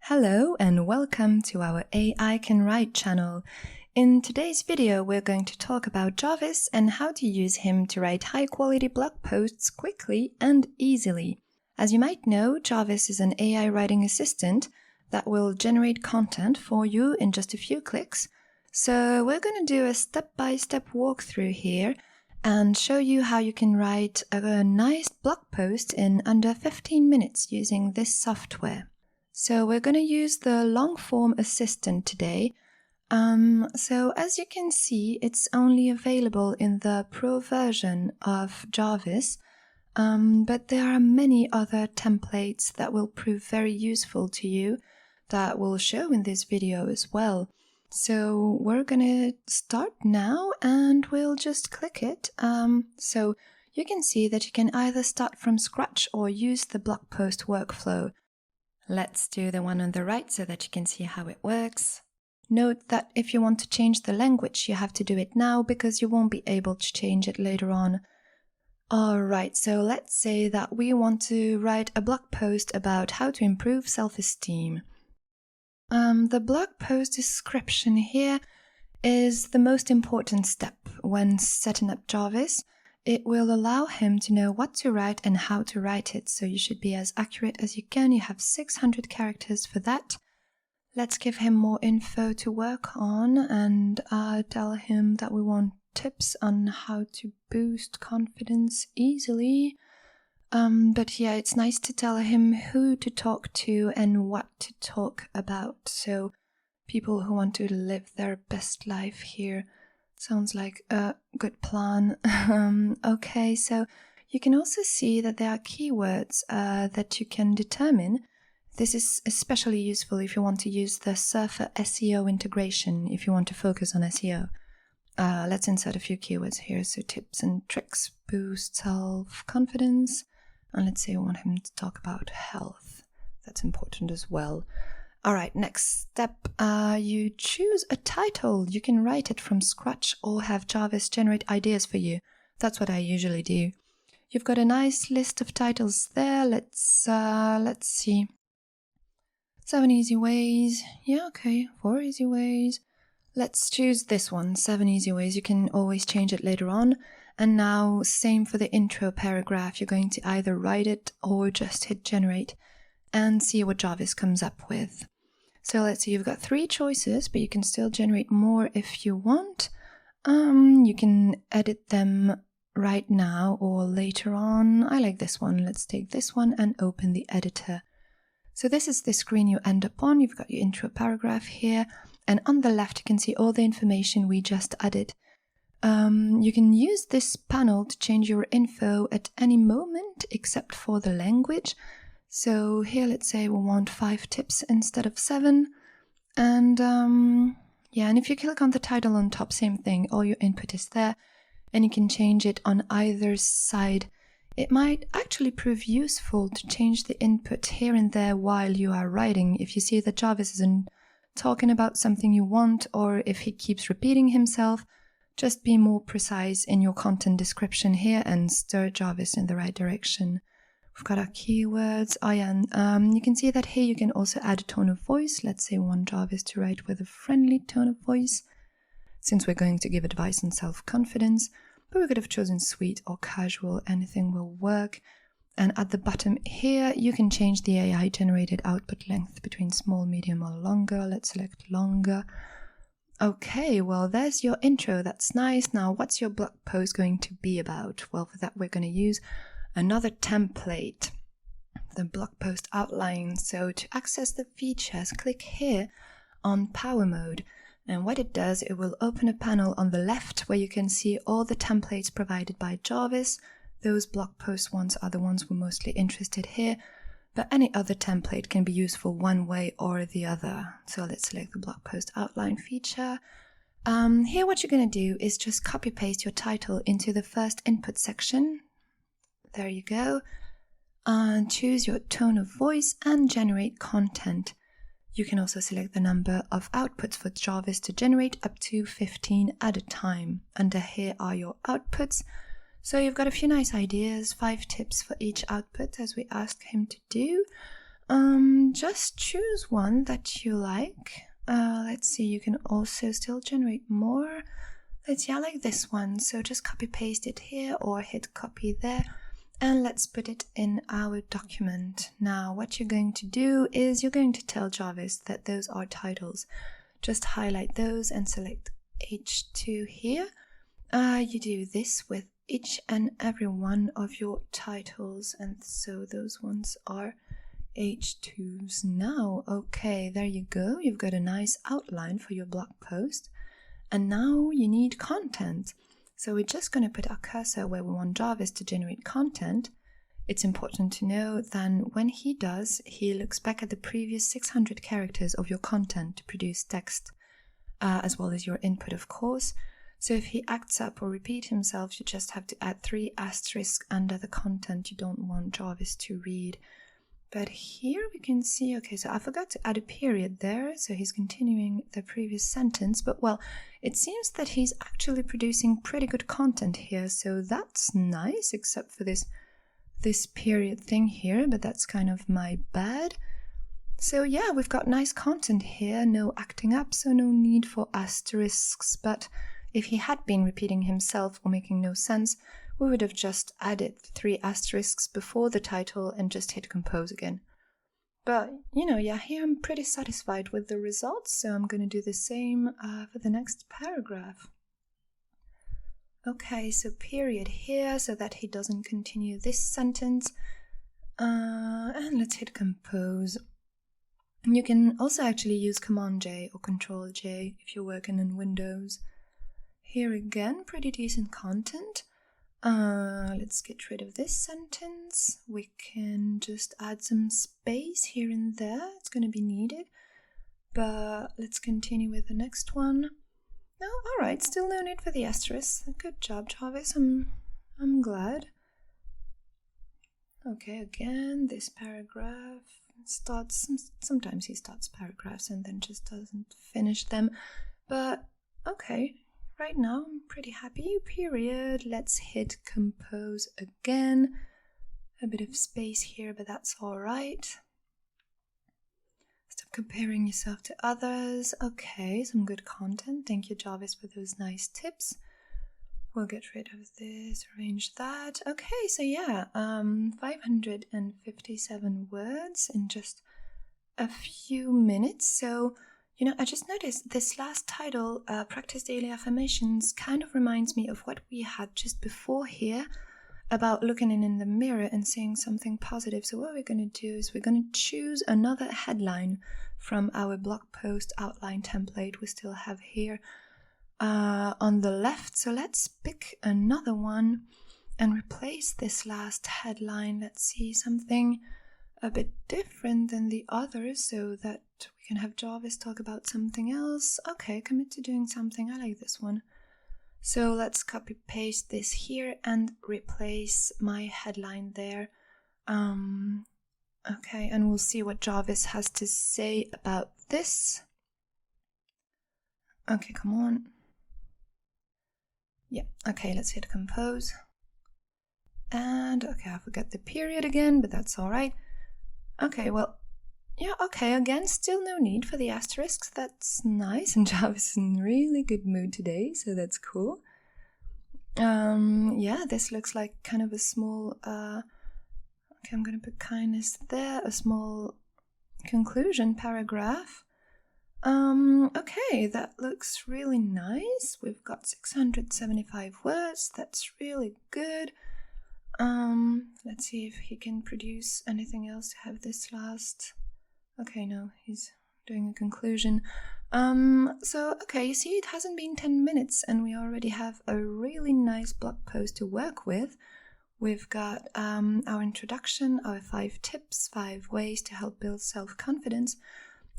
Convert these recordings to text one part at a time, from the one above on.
Hello and welcome to our AI Can Write channel. In today's video, we're going to talk about Jarvis and how to use him to write high-quality blog posts quickly and easily. As you might know, Jarvis is an AI writing assistant that will generate content for you in just a few clicks. So we're going to do a step-by-step walkthrough here and show you how you can write a nice blog post in under 15 minutes using this software. So we're going to use the long-form assistant today. So as you can see, it's only available in the Pro version of Jarvis, but there are many other templates that will prove very useful to you that will show in this video as well. So we're going to start now and we'll just click it. So you can see that you can either start from scratch or use the blog post workflow. Let's do the one on the right so that you can see how it works. Note that if you want to change the language, you have to do it now because you won't be able to change it later on. Alright, so let's say that we want to write a blog post about how to improve self-esteem. The blog post description here is the most important step when setting up Jarvis. It will allow him to know what to write and how to write it, so you should be as accurate as you can. You have 600 characters for that. Let's give him more info to work on and tell him that we want tips on how to boost confidence easily. But yeah, it's nice to tell him who to talk to and what to talk about. So people who want to live their best life here. Sounds like a good plan. Okay, so you can also see that there are keywords that you can determine. This is especially useful if you want to use the Surfer SEO integration, if you want to focus on SEO. Let's insert a few keywords here. So tips and tricks, boost self-confidence. And let's say we want him to talk about health. That's important as well. All right, next step, you choose a title. You can write it from scratch or have Jarvis generate ideas for you. That's what I usually do. You've got a nice list of titles there. Let's see. 7 easy ways. Yeah, okay, 4 easy ways. Let's choose this one, 7 easy ways. You can always change it later on. And now, same for the intro paragraph. You're going to either write it or just hit generate and see what Jarvis comes up with. So let's see, you've got 3 choices, but you can still generate more if you want. You can edit them right now or later on. I like this one. Let's take this one and open the editor. So this is the screen you end up on. You've got your intro paragraph here, and on the left you can see all the information we just added. You can use this panel to change your info at any moment except for the language. So here, let's say we want 5 tips instead of 7. And and if you click on the title on top, same thing, all your input is there and you can change it on either side. It might actually prove useful to change the input here and there while you are writing. If you see that Jarvis isn't talking about something you want, or if he keeps repeating himself, just be more precise in your content description here and steer Jarvis in the right direction. We've got our keywords. You can see that here you can also add a tone of voice. Let's say we want Jarvis to write with a friendly tone of voice, since we're going to give advice on self-confidence, but we could have chosen sweet or casual, anything will work. And at the bottom here, you can change the AI-generated output length between small, medium, or longer. Let's select longer. Okay, well, there's your intro. That's nice. Now, what's your blog post going to be about? Well, for that, we're going to use another template, the blog post outline. So to access the features, click here on Power Mode. And what it does, it will open a panel on the left where you can see all the templates provided by Jarvis. Those blog post ones are the ones we're mostly interested here, but any other template can be useful one way or the other. So let's select the blog post outline feature. Here what you're going to do is just copy paste your title into the first input section. There you go. And choose your tone of voice and generate content. You can also select the number of outputs for Jarvis to generate, up to 15 at a time. Under here are your outputs. So you've got a few nice ideas, 5 tips for each output as we asked him to do. Just choose one that you like. Let's see, you can also still generate more. Let's see, I like this one, so just copy paste it here or hit copy there, and let's put it in our document. Now what you're going to do is you're going to tell Jarvis that those are titles. Just highlight those and select H2 here. You do this with each and every one of your titles, and so those ones are H2s now. Okay, there you go. You've got a nice outline for your blog post. And now you need content. So we're just going to put our cursor where we want Jarvis to generate content. It's important to know then when he does, he looks back at the previous 600 characters of your content to produce text, as well as your input, of course. So if he acts up or repeat himself, you just have to add 3 asterisks under the content you don't want Jarvis to read. But here we can see, okay, so I forgot to add a period there, so he's continuing the previous sentence, but well, it seems that he's actually producing pretty good content here, so that's nice, except for this period thing here, but that's kind of my bad. So yeah, we've got nice content here, no acting up, so no need for asterisks, but if he had been repeating himself or making no sense, we would have just added 3 asterisks before the title and just hit compose again. But, yeah, here I'm pretty satisfied with the results, so I'm going to do the same for the next paragraph. Okay, so period here so that he doesn't continue this sentence. And let's hit compose. You can also actually use Command J or Control J if you're working on Windows. Here again, pretty decent content. Let's get rid of this sentence. We can just add some space here and there. It's going to be needed. But let's continue with the next one. No, alright, still no need for the asterisk. Good job, Jarvis. I'm glad. Okay, again, this paragraph starts, sometimes he starts paragraphs and then just doesn't finish them. But, okay. Right now, I'm pretty happy. Period. Let's hit compose again. A bit of space here, but that's all right. Stop comparing yourself to others. Okay, some good content. Thank you, Jarvis, for those nice tips. We'll get rid of this, arrange that. Okay, so yeah, 557 words in just a few minutes. So I just noticed this last title, Practice Daily Affirmations, kind of reminds me of what we had just before here about looking in the mirror and saying something positive. So what we're going to do is we're going to choose another headline from our blog post outline template we still have here on the left. So let's pick another one and replace this last headline. Let's see, something a bit different than the others so that we can have Jarvis talk about something else. Okay, commit to doing something. I like this one. So let's copy paste this here and replace my headline there. Okay, and we'll see what Jarvis has to say about this. Okay, come on. Yeah, okay, let's hit compose. And okay, I forgot the period again, but that's all right. Okay, well, yeah, okay, again, still no need for the asterisks. That's nice, and Jarvis is in really good mood today, so that's cool. Yeah, this looks like kind of a small, okay, I'm going to put kindness there, a small conclusion paragraph. Okay, that looks really nice. We've got 675 words. That's really good. Let's see if he can produce anything else to have this last. Okay, no, he's doing a conclusion. So, okay, you see, it hasn't been 10 minutes and we already have a really nice blog post to work with. We've got our introduction, our 5 tips, 5 ways to help build self-confidence.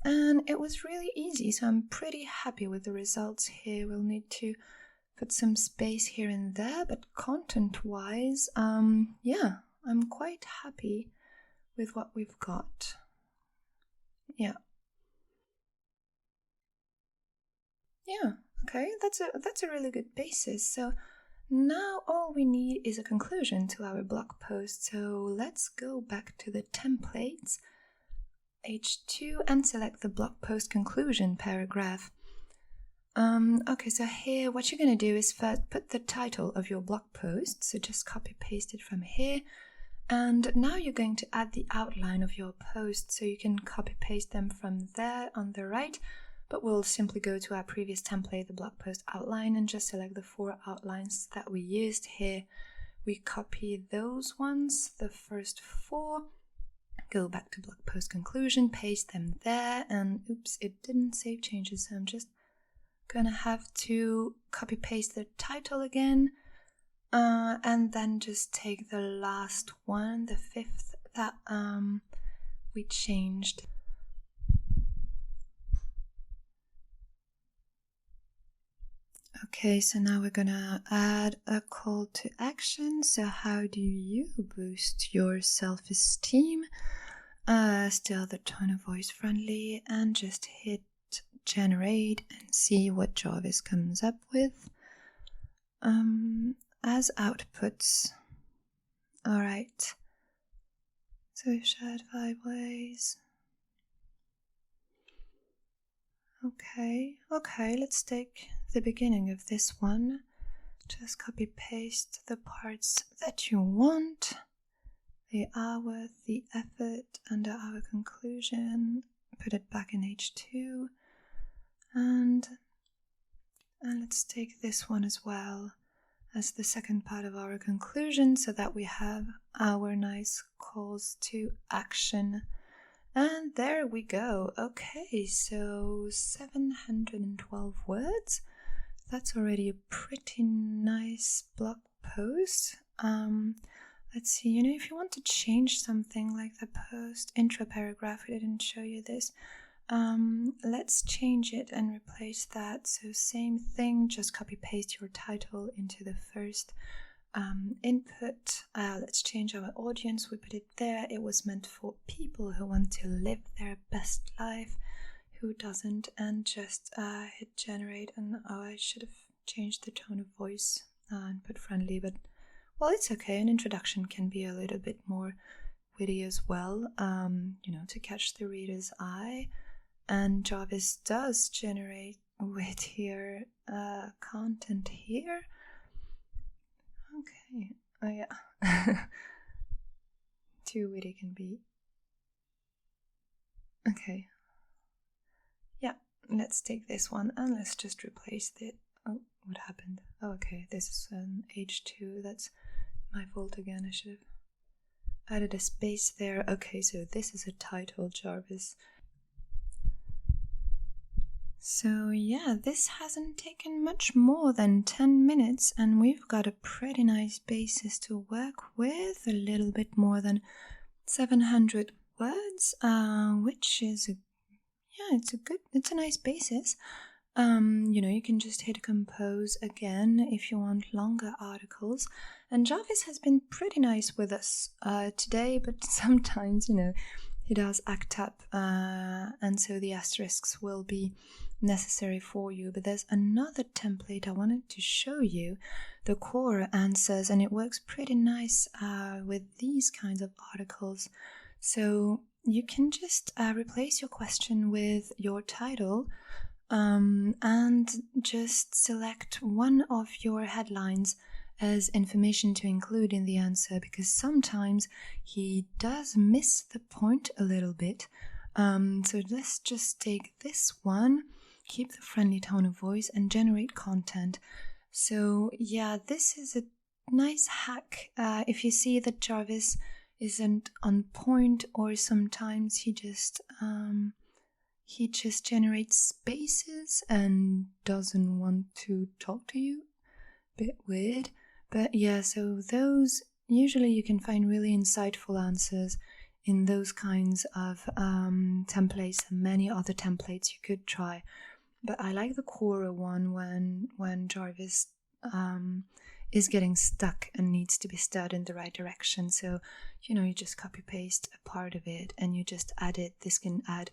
And it was really easy, so I'm pretty happy with the results here. We'll need to put some space here and there, but content-wise, yeah, I'm quite happy with what we've got. Yeah. Yeah, okay, that's a really good basis. So now all we need is a conclusion to our blog post. So let's go back to the templates. H2 and select the blog post conclusion paragraph. Okay, so here what you're going to do is first put the title of your blog post, so just copy paste it from here, and now you're going to add the outline of your post, so you can copy paste them from there on the right, but we'll simply go to our previous template, the blog post outline, and just select the 4 outlines that we used here. We copy those ones, the first 4, go back to blog post conclusion, paste them there, and oops, it didn't save changes, so I'm just gonna have to copy paste the title again, and then just take the last one, the 5th that we changed. Okay, so now we're gonna add a call to action. So how do you boost your self-esteem? Still the tone of voice friendly, and just hit generate and see what Jarvis comes up with as outputs. Alright, so we've shared 5 ways. Okay, let's take the beginning of this one. Just copy paste the parts that you want, the hour, the effort under our conclusion, put it back in H2, and let's take this one as well as the second part of our conclusion, so that we have our nice calls to action. And there we go. Okay, so 712 words. That's already a pretty nice blog post. Let's see, if you want to change something like the post intro paragraph, we didn't show you this. Let's change it and replace that. So same thing, just copy paste your title into the first input. Let's change our audience. We put it there. It was meant for people who want to live their best life, who doesn't, and just hit generate. And I should have changed the tone of voice and put friendly, but well, it's okay. An introduction can be a little bit more witty as well, to catch the reader's eye. And Jarvis does generate wittier content here. Okay, oh yeah, too witty can be. Okay, yeah, let's take this one and let's just replace it. Oh, what happened? Oh, okay, this is an H2, that's my fault again. I should have added a space there. Okay, so this is a title, Jarvis. So yeah, this hasn't taken much more than 10 minutes and we've got a pretty nice basis to work with, a little bit more than 700 words, which is it's a nice basis. You can just hit compose again if you want longer articles. And Jarvis has been pretty nice with us today, but sometimes, he does act up, and so the asterisks will be necessary for you. But there's another template I wanted to show you, the Quora Answers, and it works pretty nice with these kinds of articles. So you can just replace your question with your title, and just select one of your headlines as information to include in the answer, because sometimes he does miss the point a little bit. So let's just take this one, keep the friendly tone of voice, and generate content. So yeah, this is a nice hack. If you see that Jarvis isn't on point, or sometimes he just generates spaces and doesn't want to talk to you. Bit weird. But yeah, so those, usually you can find really insightful answers in those kinds of templates, and many other templates you could try. But I like the Quora one when Jarvis is getting stuck and needs to be steered in the right direction. So, you just copy paste a part of it and you just add it. This can add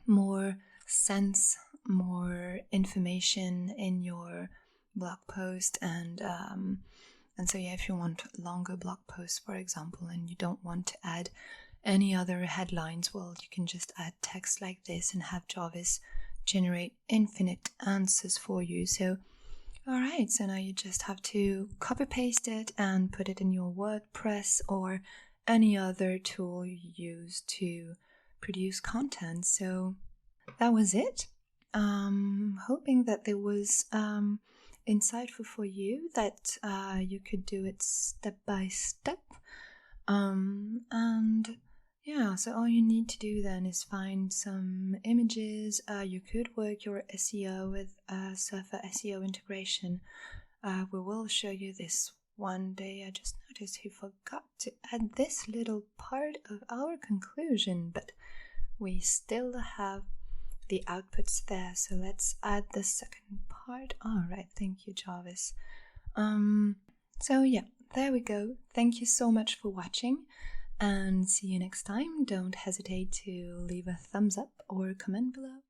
more sense, more information in your blog post, and so yeah, if you want longer blog posts, for example, and you don't want to add any other headlines, well, you can just add text like this and have Jarvis generate infinite answers for you. So alright, so now you just have to copy paste it and put it in your WordPress or any other tool you use to produce content. So that was it. Hoping that it was insightful for you, that you could do it step by step. And yeah, so all you need to do then is find some images. You could work your SEO with Surfer SEO integration. We will show you this one day. I just noticed he forgot to add this little part of our conclusion, but we still have the outputs there. So let's add the second part. All right, thank you, Jarvis. So yeah, there we go. Thank you so much for watching, and see you next time. Don't hesitate to leave a thumbs up or comment below.